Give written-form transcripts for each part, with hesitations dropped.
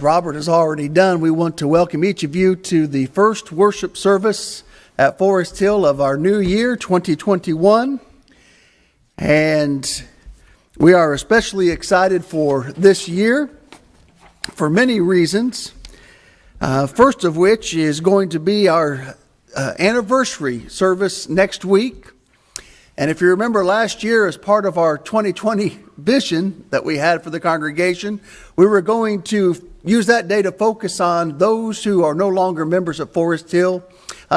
as Robert has already done, we want to welcome each of you to the first worship service at Forest Hill of our new year, 2021. And we are especially excited for this year for many reasons. First of which is going to be our anniversary service next week. And if you remember last year, as part of our 2020 vision that we had for the congregation, we were going to use that day to focus on those who are no longer members of Forest Hill,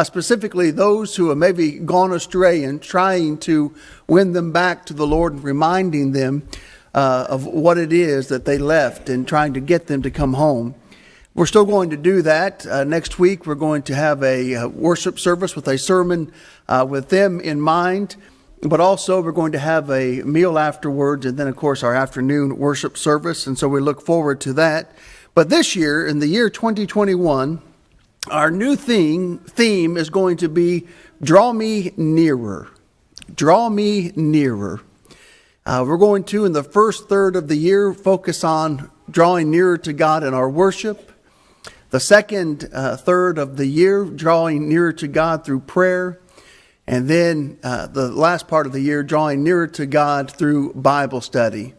specifically those who have maybe gone astray, and trying to win them back to the Lord and reminding them of what it is that they left and trying to get them to come home. We're still going to do that. Next week, we're going to have a worship service with a sermon with them in mind. But also, we're going to have a meal afterwards, and then, of course, our afternoon worship service. And so we look forward to that. But this year, in the year 2021, our new theme is going to be Draw Me Nearer. Draw Me Nearer. We're going to, in the first third of the year, focus on drawing nearer to God in our worship. The second third of the year, drawing nearer to God through prayer. And then the last part of the year, drawing nearer to God through Bible study.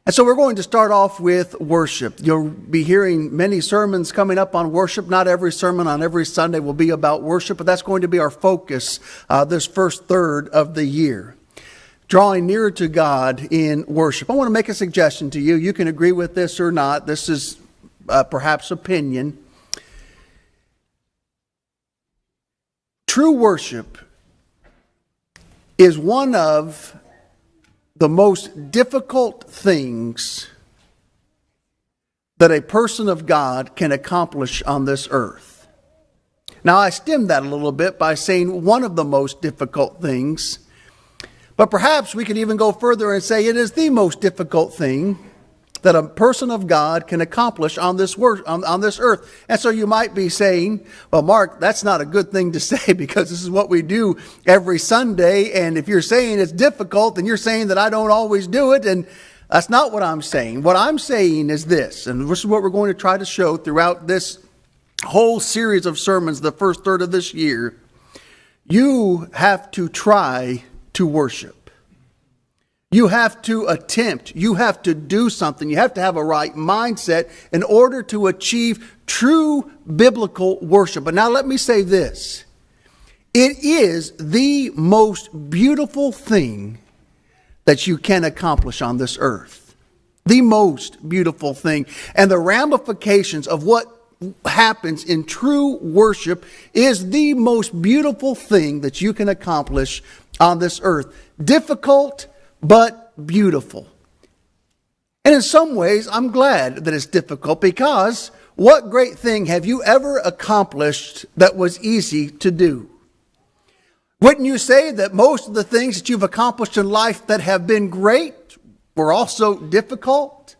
And so we're going to start off with worship. You'll be hearing many sermons coming up on worship. Not every sermon on every Sunday will be about worship, but that's going to be our focus this first third of the year. Drawing nearer to God in worship. I want to make a suggestion to you. You can agree with this or not. This is perhaps opinion. True worship is one of the most difficult things that a person of God can accomplish on this earth. Now, I stem that a little bit by saying one of the most difficult things, but perhaps we could even go further and say it is the most difficult thing that a person of God can accomplish on this earth. And so you might be saying, well, Mark, that's not a good thing to say because this is what we do every Sunday. And if you're saying it's difficult, then you're saying that I don't always do it. And that's not what I'm saying. What I'm saying is this, and this is what we're going to try to show throughout this whole series of sermons, the first third of this year. You have to try to worship. You have to attempt, you have to do something, you have to have a right mindset in order to achieve true biblical worship. But now let me say this. It is the most beautiful thing that you can accomplish on this earth. The most beautiful thing. And the ramifications of what happens in true worship is the most beautiful thing that you can accomplish on this earth. Difficult, but beautiful. And in some ways, I'm glad that it's difficult, because what great thing have you ever accomplished that was easy to do? Wouldn't you say that most of the things that you've accomplished in life that have been great were also difficult?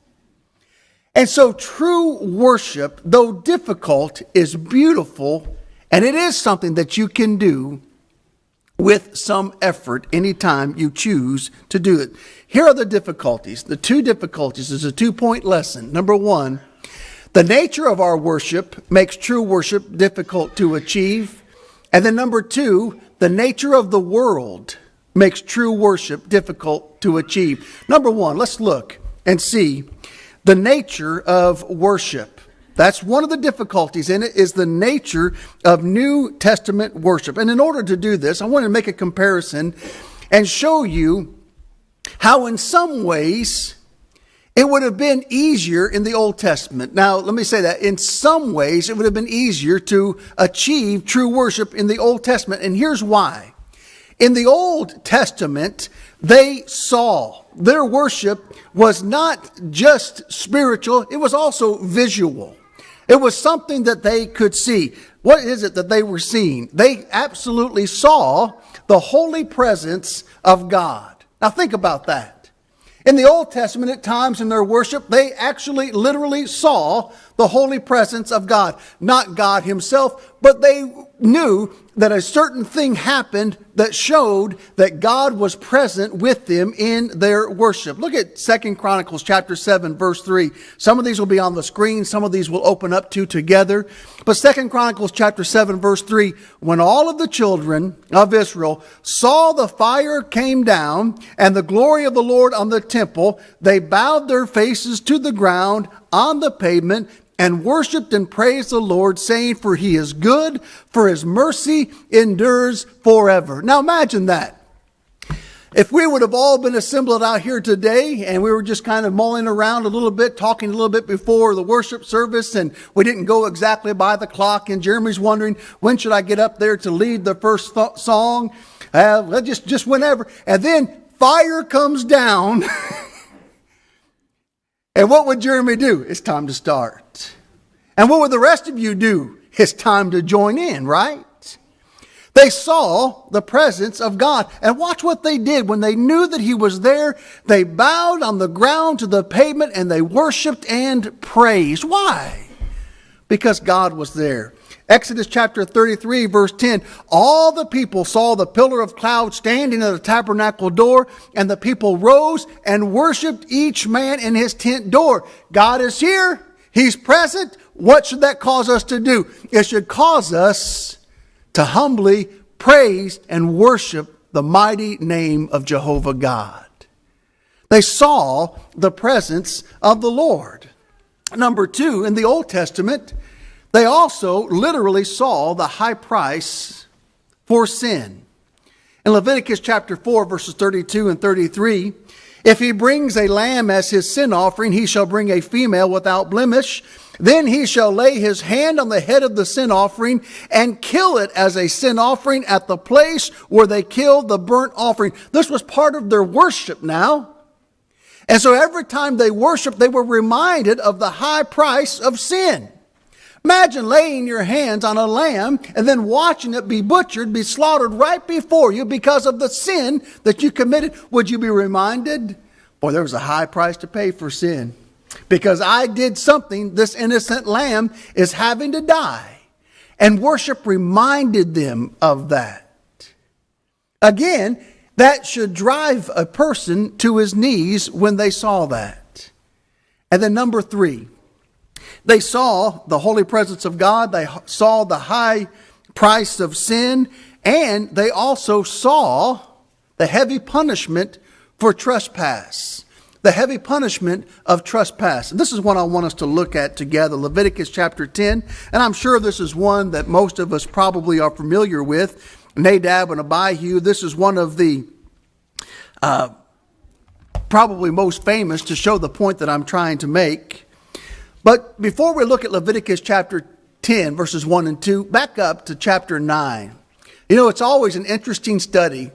And so true worship, though difficult, is beautiful, and it is something that you can do with some effort anytime you choose to do it. Here are the difficulties. The two difficulties is a 2-point lesson. Number one, the nature of our worship makes true worship difficult to achieve. And then number two, the nature of the world makes true worship difficult to achieve. Number one, let's look and see the nature of worship. That's one of the difficulties in it, is the nature of New Testament worship. And in order to do this, I want to make a comparison and show you how in some ways it would have been easier in the Old Testament. Now, let me say that. In some ways, it would have been easier to achieve true worship in the Old Testament. And here's why. In the Old Testament, they saw. Their worship was not just spiritual, it was also visual. It was something that they could see. What is it that they were seeing? They absolutely saw the holy presence of God. Now think about that. In the Old Testament, at times in their worship, they actually literally saw the holy presence of God. Not God himself, but they knew that a certain thing happened that showed that God was present with them in their worship. Look at 2 Chronicles chapter 7, verse 3. Some of these will be on the screen. Some of these will open up to together. But 2 Chronicles chapter 7, verse 3, when all of the children of Israel saw the fire came down and the glory of the Lord on the temple, they bowed their faces to the ground on the pavement and worshiped and praised the Lord, saying, for he is good, for his mercy endures forever. Now imagine that. If we would have all been assembled out here today and we were just kind of mulling around a little bit, talking a little bit before the worship service, and we didn't go exactly by the clock, and Jeremy's wondering, when should I get up there to lead the first song? Just whenever. And then fire comes down. And what would Jeremy do? It's time to start. And what would the rest of you do? It's time to join in, right? They saw the presence of God. And watch what they did. When they knew that he was there, they bowed on the ground to the pavement and they worshiped and praised. Why? Because God was there. Exodus chapter 33, verse 10, all the people saw the pillar of cloud standing at the tabernacle door, and the people rose and worshiped each man in his tent door. God is here. He's present. What should that cause us to do? It should cause us to humbly praise and worship the mighty name of Jehovah God. They saw the presence of the Lord. Number two, in the Old Testament, they also literally saw the high price for sin. In Leviticus chapter 4, verses 32 and 33, if he brings a lamb as his sin offering, he shall bring a female without blemish. Then he shall lay his hand on the head of the sin offering and kill it as a sin offering at the place where they killed the burnt offering. This was part of their worship now. And so every time they worshiped, they were reminded of the high price of sin. Imagine laying your hands on a lamb and then watching it be butchered, be slaughtered right before you because of the sin that you committed. Would you be reminded? Boy, there was a high price to pay for sin. Because I did something, this innocent lamb is having to die. And worship reminded them of that. Again, that should drive a person to his knees when they saw that. And then number three, they saw the holy presence of God. They saw the high price of sin. And they also saw the heavy punishment for trespass. The heavy punishment of trespass. And this is what I want us to look at together. Leviticus chapter 10. And I'm sure this is one that most of us probably are familiar with. Nadab and Abihu. This is one of the probably most famous to show the point that I'm trying to make. But before we look at Leviticus chapter 10, verses 1 and 2, back up to chapter 9. You know, it's always an interesting study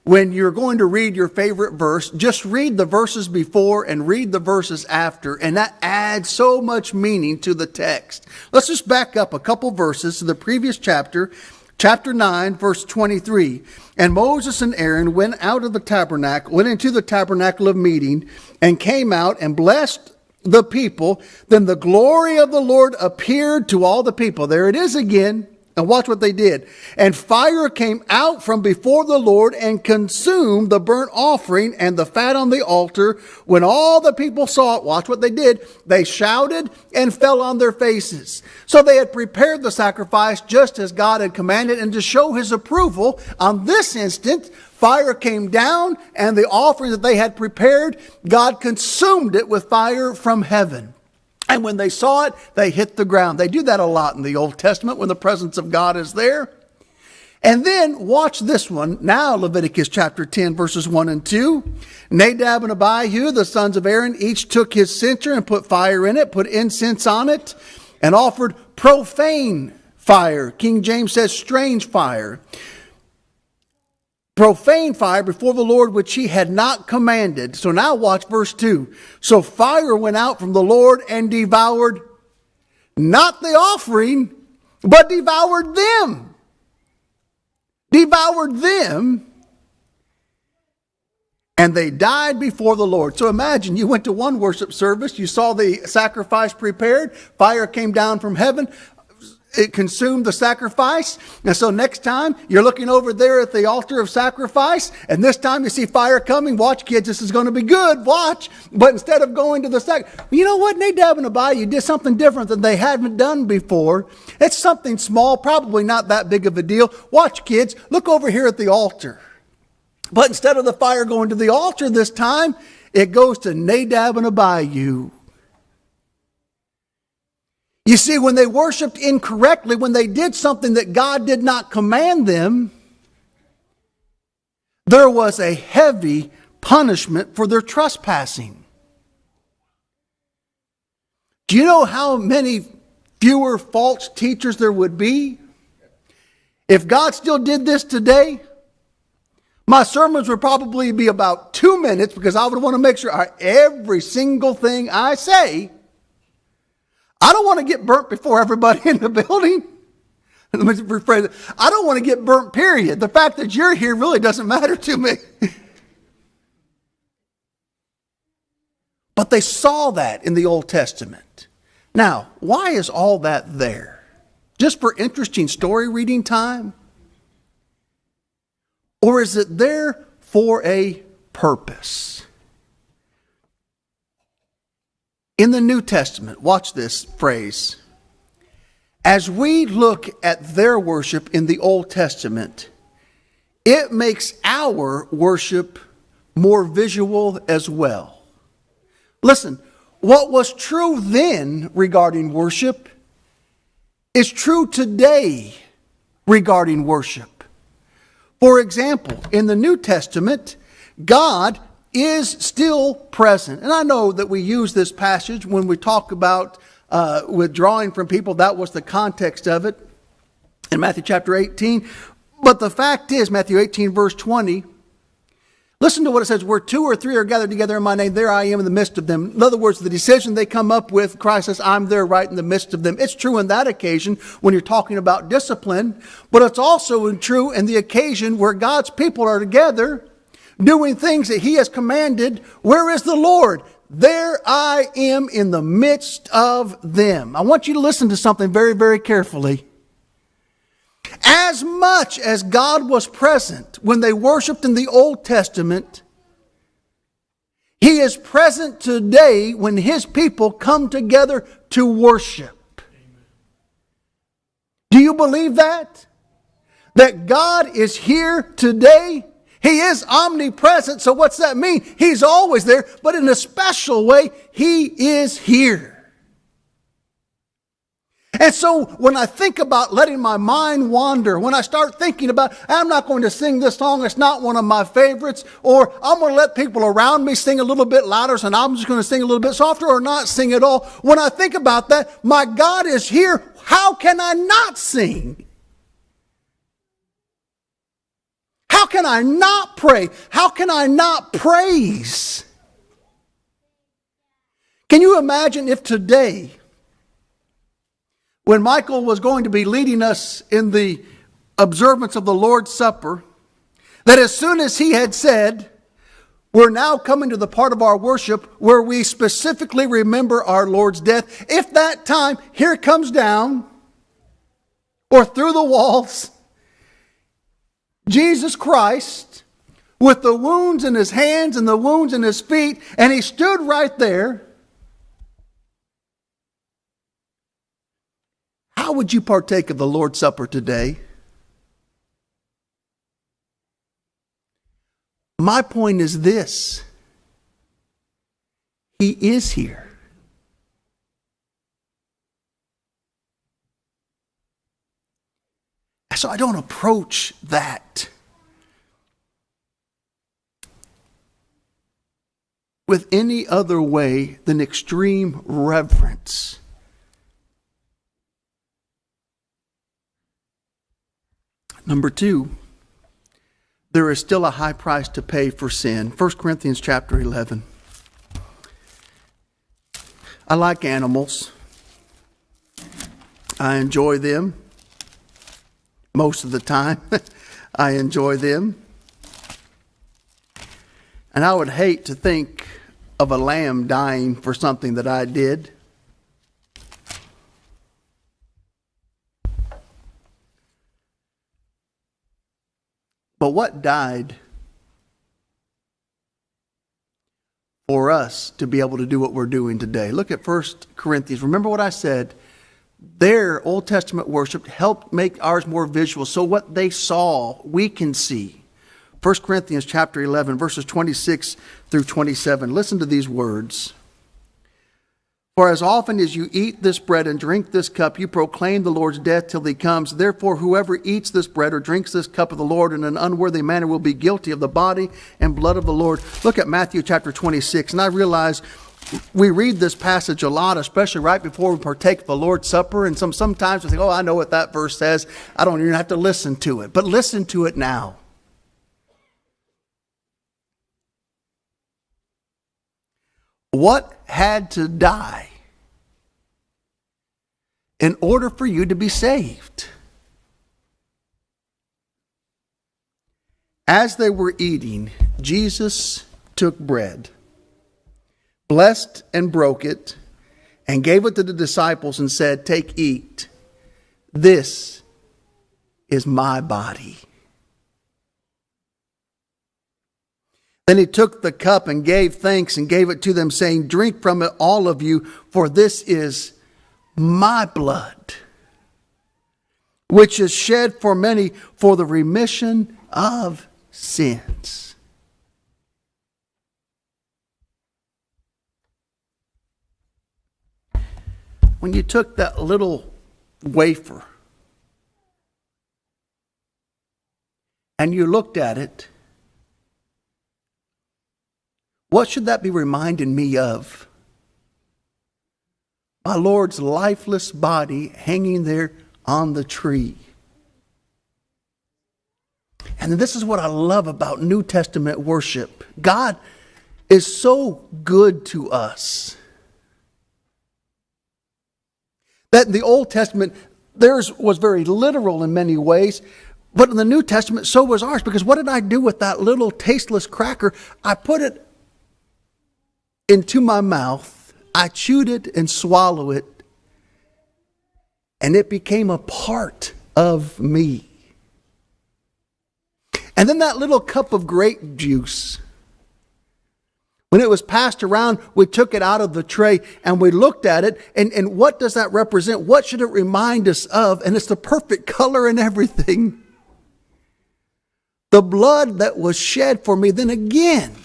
when you're going to read your favorite verse. Just read the verses before and read the verses after, and that adds so much meaning to the text. Let's just back up a couple verses to the previous chapter. Chapter 9, verse 23. And Moses and Aaron went into the tabernacle of meeting, and came out and blessed the people. Then the glory of the Lord appeared to all the people. There it is again. And watch what they did. And fire came out from before the Lord and consumed the burnt offering and the fat on the altar. When all the people saw it, watch what they did. They shouted and fell on their faces. So they had prepared the sacrifice just as God had commanded. And to show his approval, on this instant, fire came down, and the offering that they had prepared, God consumed it with fire from heaven. And when they saw it, they hit the ground. They do that a lot in the Old Testament when the presence of God is there. And then watch this one. Now Leviticus chapter 10, verses 1 and 2. Nadab and Abihu, the sons of Aaron, each took his censer and put fire in it, put incense on it, and offered profane fire. King James says strange fire. Profane fire before the Lord, which he had not commanded. So now watch verse 2. So fire went out from the Lord and devoured not the offering, but devoured them. Devoured them. And they died before the Lord. So imagine you went to one worship service. You saw the sacrifice prepared. Fire came down from heaven. it consumed the sacrifice. And so next time you're looking over there at the altar of sacrifice, and this time you see fire coming. Watch, kids, this is going to be good. Watch. But instead of going to the sacrifice, you know what? Nadab and Abihu did something different than they hadn't done before. It's something small, probably not that big of a deal. Watch, kids, look over here at the altar. But instead of the fire going to the altar this time, it goes to Nadab and Abihu. You see, when they worshiped incorrectly, when they did something that God did not command them, there was a heavy punishment for their trespassing. Do you know how many fewer false teachers there would be? If God still did this today, my sermons would probably be about 2 minutes, because I would want to make sure every single thing I say, I don't want to get burnt before everybody in the building. Let me rephrase it. I don't want to get burnt, period. The fact that you're here really doesn't matter to me. But they saw that in the Old Testament. Now, why is all that there? Just for interesting story reading time? Or is it there for a purpose? In the New Testament, watch this phrase. As we look at their worship in the Old Testament, it makes our worship more visual as well. Listen, what was true then regarding worship is true today regarding worship. For example, in the New Testament, God is still present. And I know that we use this passage when we talk about withdrawing from people. That was the context of it in Matthew chapter 18. But the fact is, Matthew 18 verse 20, listen to what it says. Where 2 or 3 are gathered together in my name, there I am in the midst of them. In other words, the decision they come up with, Christ says, I'm there right in the midst of them. It's true in that occasion when you're talking about discipline. But it's also true in the occasion where God's people are together doing things that He has commanded. Where is the Lord? There I am in the midst of them. I want you to listen to something very, very carefully. As much as God was present when they worshiped in the Old Testament, He is present today when His people come together to worship. Do you believe that? That God is here today? He is omnipresent, so what's that mean? He's always there, but in a special way, He is here. And so when I think about letting my mind wander, when I start thinking about, I'm not going to sing this song, it's not one of my favorites, or I'm going to let people around me sing a little bit louder, so I'm just going to sing a little bit softer or not sing at all. When I think about that, my God is here. How can I not sing? How can I not pray? How can I not praise? Can you imagine if today, when Michael was going to be leading us in the observance of the Lord's Supper, that as soon as he had said, we're now coming to the part of our worship where we specifically remember our Lord's death, if that time here comes down, or through the walls, Jesus Christ, with the wounds in His hands and the wounds in His feet, and He stood right there, how would you partake of the Lord's Supper today? My point is this: He is here. So I don't approach that with any other way than extreme reverence. Number 2, there is still a high price to pay for sin. 1 Corinthians chapter 11. I like animals. I enjoy them. Most of the time, I enjoy them. And I would hate to think of a lamb dying for something that I did. But what died for us to be able to do what we're doing today? Look at 1 Corinthians. Remember what I said. Their Old Testament worship helped make ours more visual. So what they saw, we can see. 1 Corinthians chapter 11, verses 26 through 27. Listen to these words. For as often as you eat this bread and drink this cup, you proclaim the Lord's death till he comes. Therefore, whoever eats this bread or drinks this cup of the Lord in an unworthy manner will be guilty of the body and blood of the Lord. Look at Matthew chapter 26. And I realize we read this passage a lot, especially right before we partake of the Lord's Supper. And sometimes we think, oh, I know what that verse says. I don't even have to listen to it. But listen to it now. What had to die in order for you to be saved? As they were eating, Jesus took bread, blessed and broke it, and gave it to the disciples and said, "Take, eat. This is my body." Then he took the cup and gave thanks and gave it to them, saying, "Drink from it, all of you, for this is my blood, which is shed for many for the remission of sins." When you took that little wafer and you looked at it, what should that be reminding me of? My Lord's lifeless body hanging there on the tree. And this is what I love about New Testament worship. God is so good to us that in the Old Testament, theirs was very literal in many ways. But in the New Testament, so was ours. Because what did I do with that little tasteless cracker? I put it into my mouth, I chewed it and swallowed it, and it became a part of me. And then that little cup of grape juice, when it was passed around, we took it out of the tray and we looked at it, and what does that represent? What should it remind us of? And it's the perfect color and everything. The blood that was shed for me. Then again,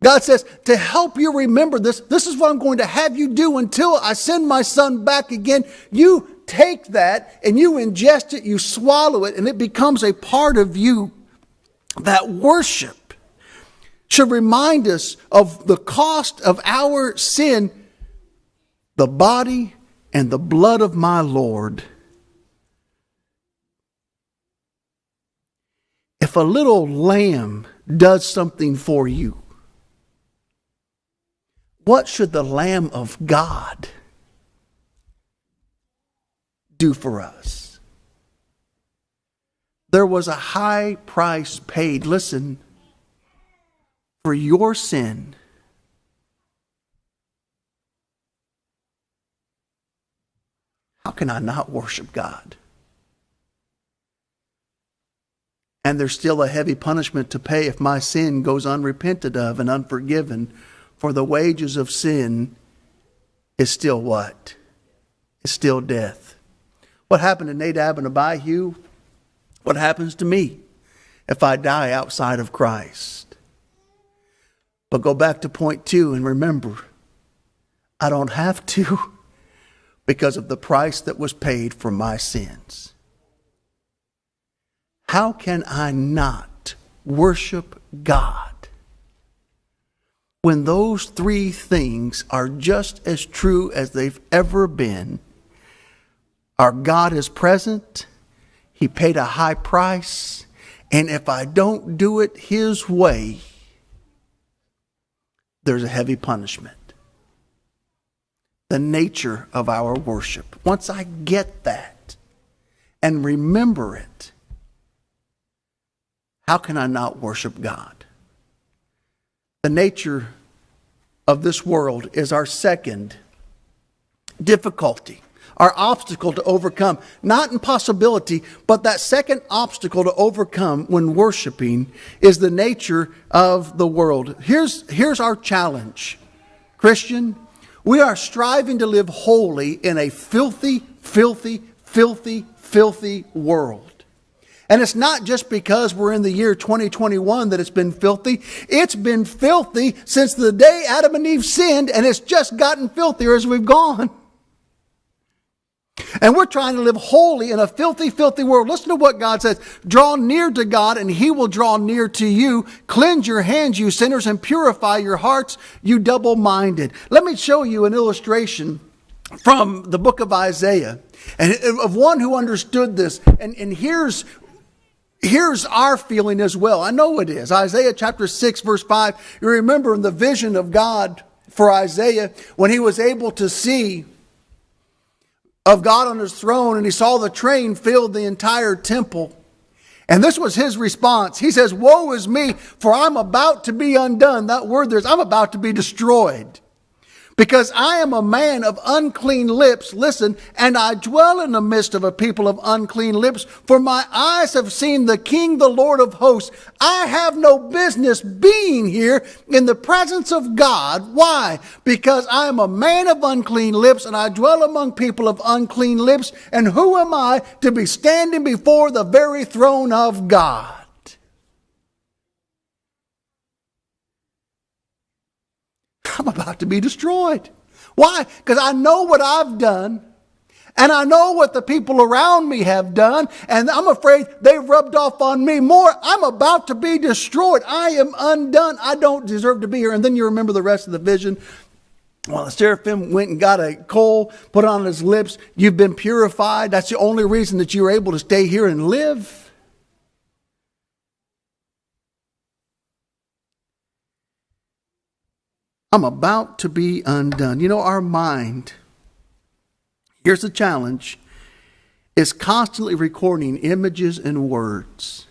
God says, to help you remember this is what I'm going to have you do until I send my son back again. You take that and you ingest it, you swallow it, and it becomes a part of you. That worship should remind us of the cost of our sin, the body and the blood of my Lord. If a little lamb does something for you, what should the Lamb of God do for us? There was a high price paid, listen, for your sin. How can I not worship God? And there's still a heavy punishment to pay if my sin goes unrepented of and unforgiven. For the wages of sin is still what? It's still death. What happened to Nadab and Abihu? What happens to me if I die outside of Christ? But go back to point 2 and remember, I don't have to because of the price that was paid for my sins. How can I not worship God when those 3 things are just as true as they've ever been? Our God is present. He paid a high price. And if I don't do it His way, there's a heavy punishment. The nature of our worship. Once I get that and remember it, how can I not worship God? The nature of this world is our second difficulty. our obstacle to overcome. Not impossibility, but that second obstacle to overcome when worshiping is the nature of the world. Here's our challenge. Christian, we are striving to live holy in a filthy, filthy, filthy, filthy world. And it's not just because we're in the year 2021 that it's been filthy. It's been filthy since the day Adam and Eve sinned, and it's just gotten filthier as we've gone. And we're trying to live holy in a filthy, filthy world. Listen to what God says. Draw near to God, and He will draw near to you. Cleanse your hands, you sinners, and purify your hearts, you double-minded. Let me show you an illustration from the book of Isaiah, and of one who understood this. And here's our feeling as well. I know it is. Isaiah chapter 6, verse 5. You remember in the vision of God for Isaiah, when he was able to see of God on his throne, and he saw the train filled the entire temple. And this was his response. He says, "Woe is me, for I'm about to be undone." That word there is, I'm about to be destroyed. Because I am a man of unclean lips, listen, and I dwell in the midst of a people of unclean lips, for my eyes have seen the King, the Lord of hosts. I have no business being here in the presence of God. Why? Because I am a man of unclean lips, and I dwell among people of unclean lips, and who am I to be standing before the very throne of God? I'm about to be destroyed. Why? Because I know what I've done, and I know what the people around me have done, and I'm afraid they've rubbed off on me more. I'm about to be destroyed. I am undone. I don't deserve to be here. And then you remember the rest of the vision. Well, the seraphim went and got a coal, put it on his lips. You've been purified. That's the only reason that you're able to stay here and live. I'm about to be undone. You know, our mind, here's the challenge, is constantly recording images and words.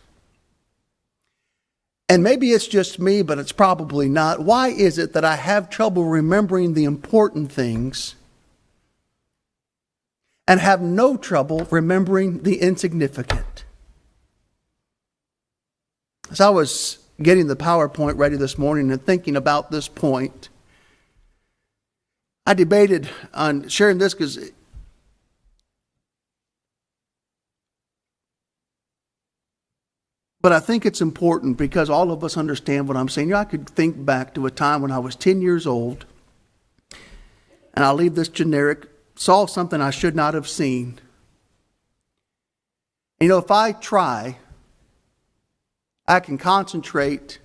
And maybe it's just me, but it's probably not. Why is it that I have trouble remembering the important things and have no trouble remembering the insignificant? As I was getting the PowerPoint ready this morning and thinking about this point, I debated on sharing this but I think it's important because all of us understand what I'm saying. You know, I could think back to a time when I was 10 years old, and I'll leave this generic, saw something I should not have seen. You know, if I try, I can concentrate,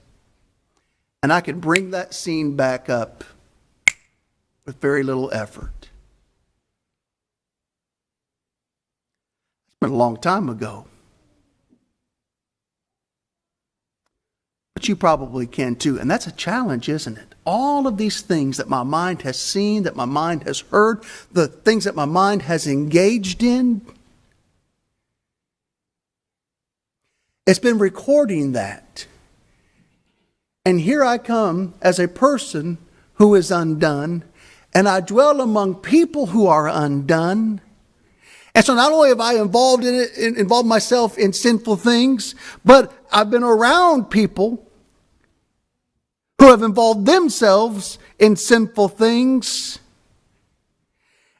and I can bring that scene back up with very little effort. It's been a long time ago. But you probably can too. And that's a challenge, isn't it? All of these things that my mind has seen, that my mind has heard, the things that my mind has engaged in, it's been recording that. And here I come as a person who is undone, and I dwell among people who are undone. And so not only have I involved myself in sinful things, but I've been around people who have involved themselves in sinful things.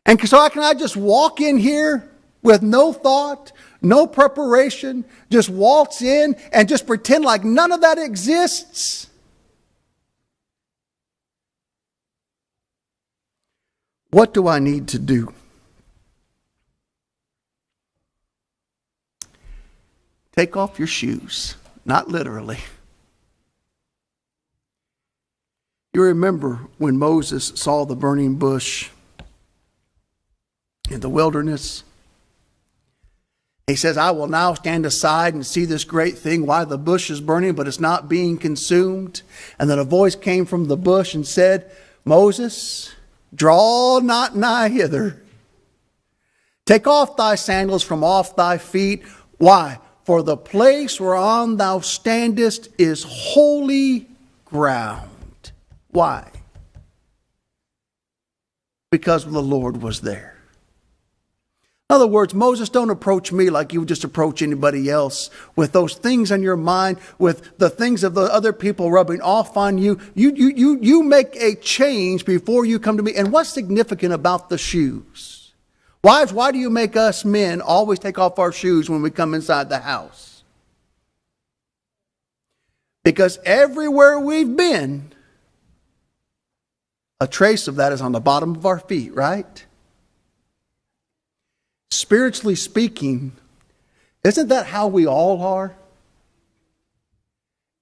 And so can I just walk in here with no thought, no preparation, just waltz in and just pretend like none of that exists? What do I need to do? Take off your shoes, not literally. You remember when Moses saw the burning bush in the wilderness? He says, I will now stand aside and see this great thing, why the bush is burning, but it's not being consumed. And then a voice came from the bush and said, Moses, draw not nigh hither. Take off thy sandals from off thy feet. Why? For the place whereon thou standest is holy ground. Why? Because the Lord was there. In other words, Moses, don't approach me like you would just approach anybody else with those things on your mind, with the things of the other people rubbing off on you. You make a change before you come to me. And what's significant about the shoes? Wives, why do you make us men always take off our shoes when we come inside the house? Because everywhere we've been, a trace of that is on the bottom of our feet, right? Spiritually speaking, isn't that how we all are?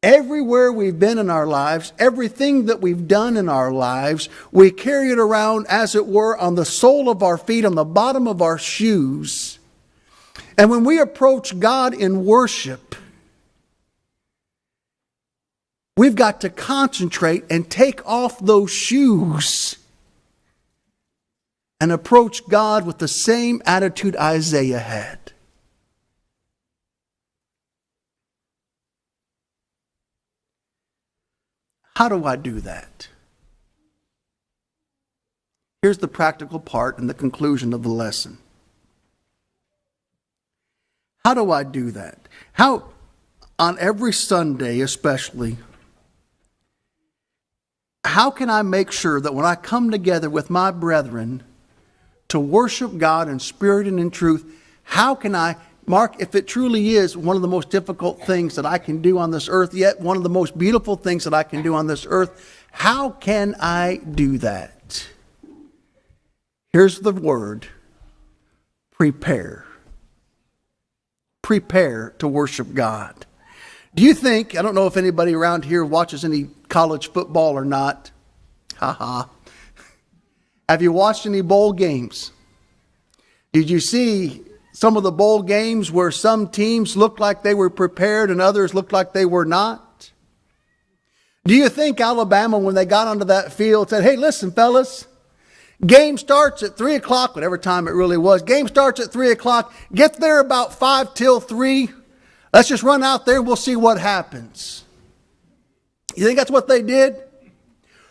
Everywhere we've been in our lives, everything that we've done in our lives, we carry it around, as it were, on the sole of our feet, on the bottom of our shoes. And when we approach God in worship, we've got to concentrate and take off those shoes and approach God with the same attitude Isaiah had. How do I do that? Here's the practical part and the conclusion of the lesson. How do I do that? How, on every Sunday especially, how can I make sure that when I come together with my brethren to worship God in spirit and in truth, how can I, Mark, if it truly is one of the most difficult things that I can do on this earth, yet one of the most beautiful things that I can do on this earth, how can I do that? Here's the word: prepare. Prepare to worship God. Do you think, I don't know if anybody around here watches any college football or not. Have you watched any bowl games? Did you see some of the bowl games where some teams looked like they were prepared and others looked like they were not? Do you think Alabama, when they got onto that field, said, hey, listen, fellas, game starts at 3 o'clock, whatever time it really was. Game starts at 3 o'clock. Get there about 5 till 3. Let's just run out there and we'll see what happens. You think that's what they did?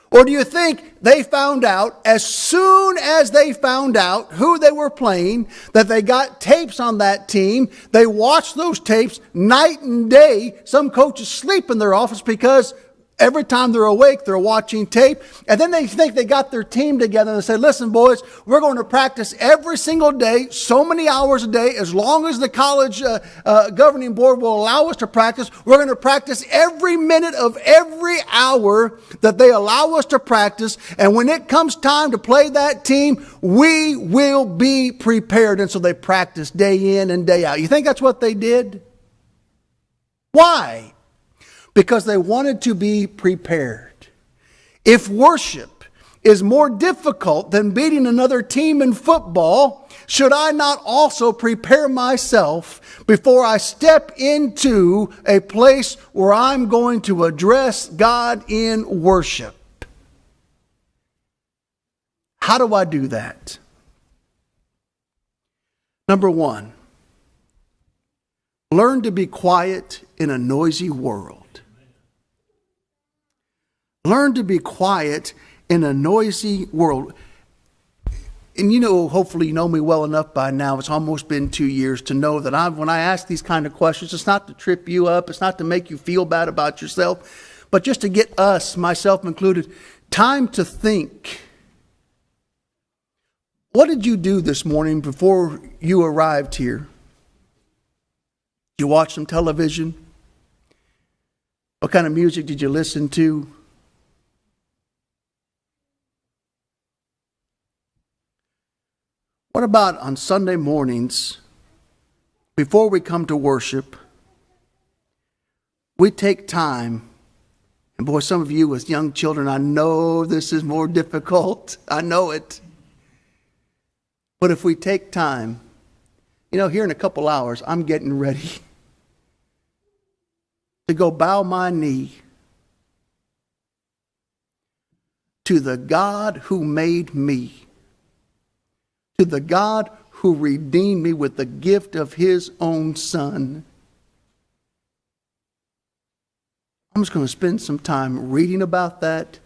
Or do you think they found out, as soon as they found out who they were playing, that they got tapes on that team? They watched those tapes night and day. Some coaches sleep in their office because every time they're awake, they're watching tape. And then they think they got their team together and they say, listen, boys, we're going to practice every single day, so many hours a day, as long as the college governing board will allow us to practice. We're going to practice every minute of every hour that they allow us to practice. And when it comes time to play that team, we will be prepared. And so they practice day in and day out. You think that's what they did? Why? Because they wanted to be prepared. If worship is more difficult than beating another team in football, should I not also prepare myself before I step into a place where I'm going to address God in worship? How do I do that? Number one, learn to be quiet in a noisy world. Learn to be quiet in a noisy world. And you know, hopefully you know me well enough by now. It's almost been 2 years to know that when I ask these kind of questions, it's not to trip you up. It's not to make you feel bad about yourself, but just to get us, myself included, time to think. What did you do this morning before you arrived here? Did you watch some television? What kind of music did you listen to? What about on Sunday mornings, before we come to worship, we take time, and boy, some of you with young children, I know this is more difficult. I know it. But if we take time, you know, here in a couple hours, I'm getting ready to go bow my knee to the God who made me, to the God who redeemed me with the gift of His own Son. I'm just going to spend some time reading about that,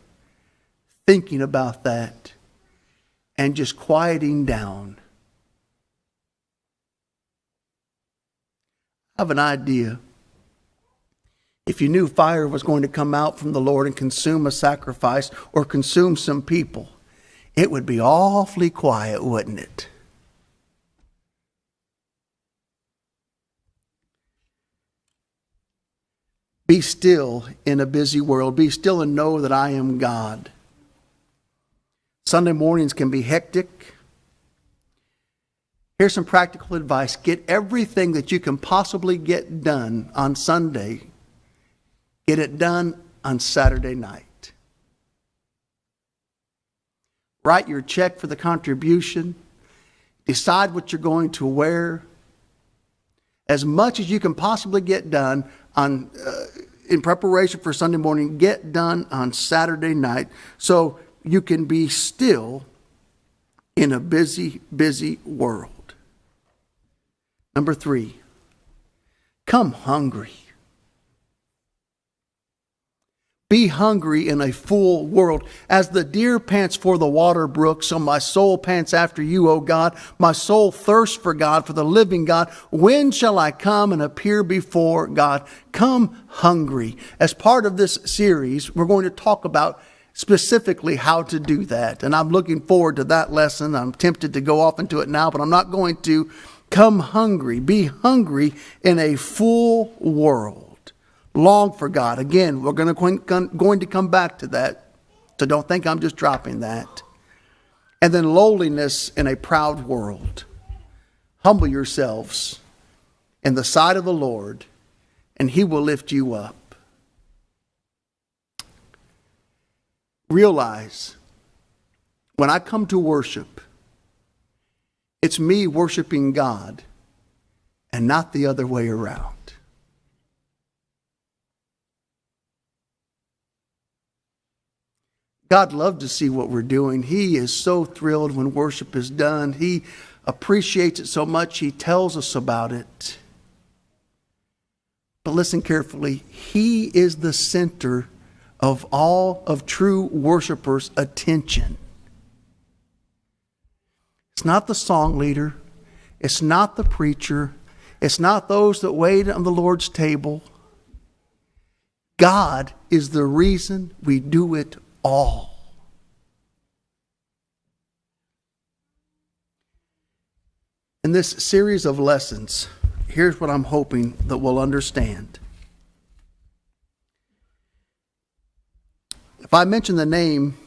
thinking about that, and just quieting down I have an idea. If you knew fire was going to come out from the Lord and consume a sacrifice or consume some people, it would be awfully quiet, wouldn't it? Be still in a busy world. Be still and know that I am God. Sunday mornings can be hectic. Here's some practical advice. Get everything that you can possibly get done on Sunday. Get it done on Saturday night. Write your check for the contribution. Decide what you're going to wear. As much as you can possibly get done in preparation for Sunday morning, get done on Saturday night so you can be still in a busy, busy world. Number 3, come hungry. Be hungry in a full world. As the deer pants for the water brook, so my soul pants after you, O God. My soul thirsts for God, for the living God. When shall I come and appear before God? Come hungry. As part of this series, we're going to talk about specifically how to do that. And I'm looking forward to that lesson. I'm tempted to go off into it now, but I'm not going to. Come hungry. Be hungry in a full world. Long for God. Again, we're going to come back to that. So don't think I'm just dropping that. And then lowliness in a proud world. Humble yourselves in the sight of the Lord, and He will lift you up. Realize, when I come to worship, it's me worshiping God and not the other way around. God loves to see what we're doing. He is so thrilled when worship is done. He appreciates it so much, He tells us about it. But listen carefully. He is the center of all of true worshipers' attention. It's not the song leader. It's not the preacher. It's not those that wait on the Lord's table. God is the reason we do it all. In this series of lessons, here's what I'm hoping that we'll understand. If I mention the name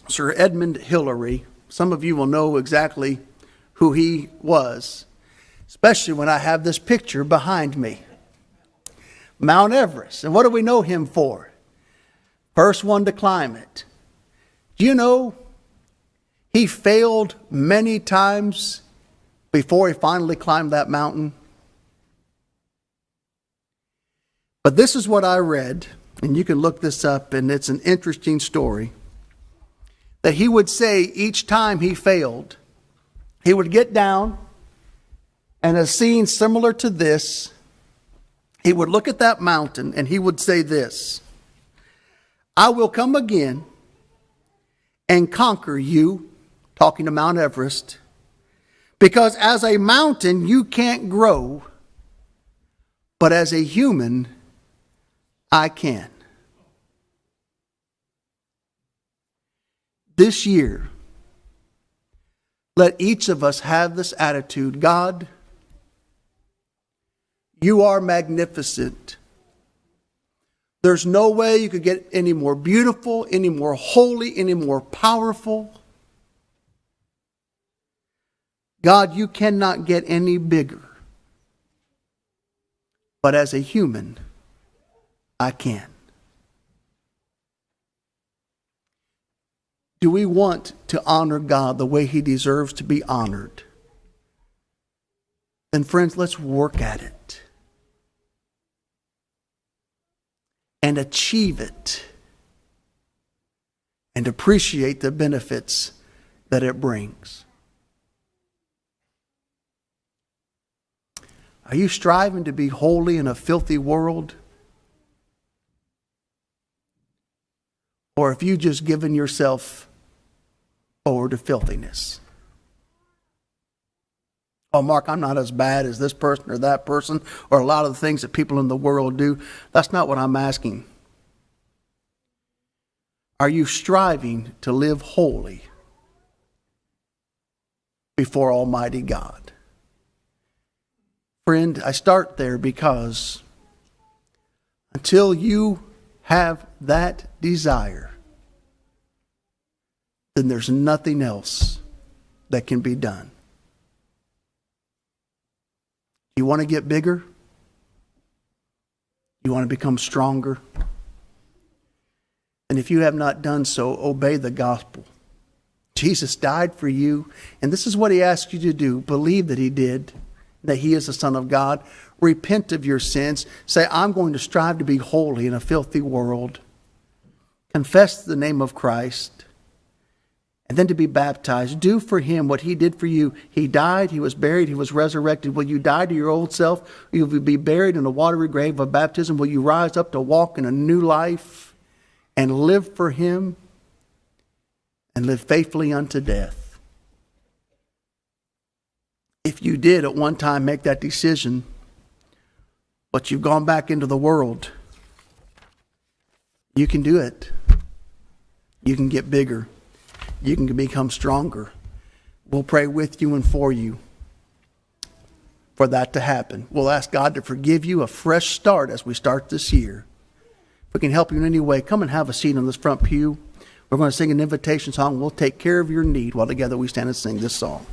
Sir Edmund Hillary, some of you will know exactly who he was, especially when I have this picture behind me. Mount Everest. And what do we know him for? First one to climb it. Do you know he failed many times before he finally climbed that mountain? But this is what I read, and you can look this up, and it's an interesting story, that he would say each time he failed, he would get down, and a scene similar to this, he would look at that mountain, and he would say this: I will come again and conquer you, talking to Mount Everest, because as a mountain you can't grow, but as a human I can. This year, let each of us have this attitude: God, you are magnificent. There's no way you could get any more beautiful, any more holy, any more powerful. God, you cannot get any bigger. But as a human, I can. Do we want to honor God the way He deserves to be honored? Then friends, let's work at it and achieve it and appreciate the benefits that it brings. Are you striving to be holy in a filthy world? Or have you just given yourself over to filthiness? Oh, Mark, I'm not as bad as this person or that person or a lot of the things that people in the world do. That's not what I'm asking. Are you striving to live holy before Almighty God? Friend, I start there because until you have that desire, then there's nothing else that can be done. You want to get bigger? You want to become stronger? And if you have not done so, obey the gospel. Jesus died for you, and this is what he asks you to do. Believe that he did, that he is the Son of God. Repent of your sins. Say, I'm going to strive to be holy in a filthy world. Confess the name of Christ. And then to be baptized. Do for him what he did for you. He died, he was buried, he was resurrected. Will you die to your old self? Will you be buried in a watery grave of baptism? Will you rise up to walk in a new life and live for him and live faithfully unto death? If you did at one time make that decision, but you've gone back into the world, you can do it. You can get bigger. You can become stronger. We'll pray with you and for you for that to happen. We'll ask God to forgive you a fresh start as we start this year. If we can help you in any way, come and have a seat on this front pew. We're going to sing an invitation song. We'll take care of your need while together we stand and sing this song.